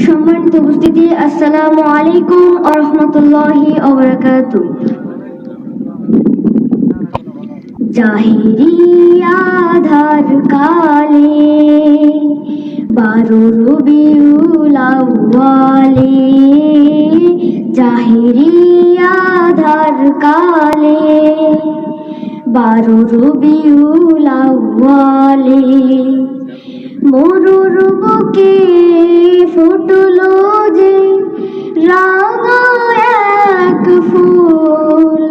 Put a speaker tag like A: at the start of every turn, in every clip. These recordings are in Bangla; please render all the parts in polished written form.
A: সম্মানিত উপস্থিতি, আসসালামু আলাইকুম ওয়া রাহমাতুল্লাহি ওয়া বারাকাতুহু। জাহিরিয়া আধার কালে 12 রবিউল আউয়ালে, জাহিরিয়া আধার কালে 12 রবিউল আউয়ালে, মরুর বুকে ফুটলো যে রাঙা এক ফুল,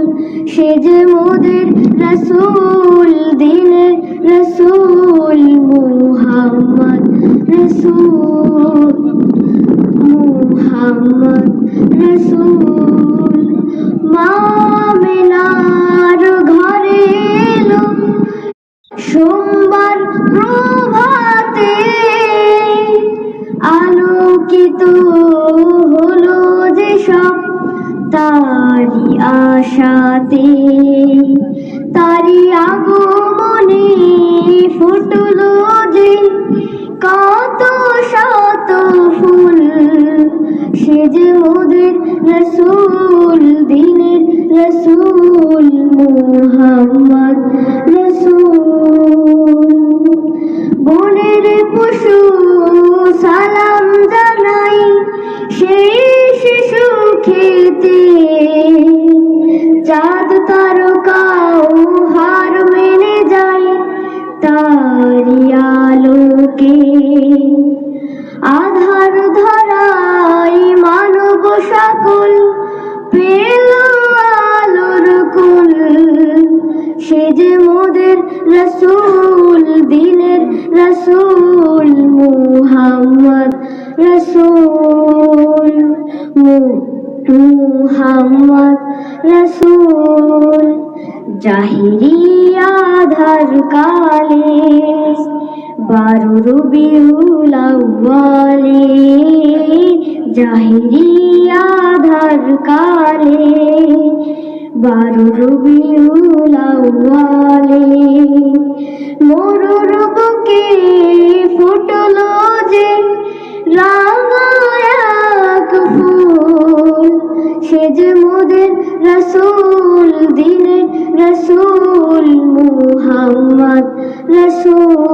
A: সে যে মোদের রসুল, দিনের রসুল মুহাম্মদ রসুল, মুহাম্মদ রসুল। মা আমিনার ঘরে এলো সোমবার প্রভাতে, আলোকিত হলো যে সব তারি আশাতে, তারি আগমনে ফুটলো যে কত শত ফুল, সে যে মোদের রসুল, দিনের রসুল মুহাম্মদ রসুল। বনের পশু সালাম জানাই সেই শিশু খেতে, চাঁদ তারকাও হার মেনে যায় তারি আলোকে। আধার ধরাই মানব সকল পেল আলোর কুল, সে যে মোদের রসুল, দিনের রসুল মুহাম্মদ রসুল, মুহাম্মদ রসুল। জাহিরিয়া আধার কালে 12 রবিউল আউয়ালে, জাহিরিয়া আধার কালে 12 রবিউল আউয়ালে, মরুর বুকে ফুটলো যে রাঙা এক ফুল, সে যে মোদের রসুল, দিনের রসুল মুহাম্মদ রসুল।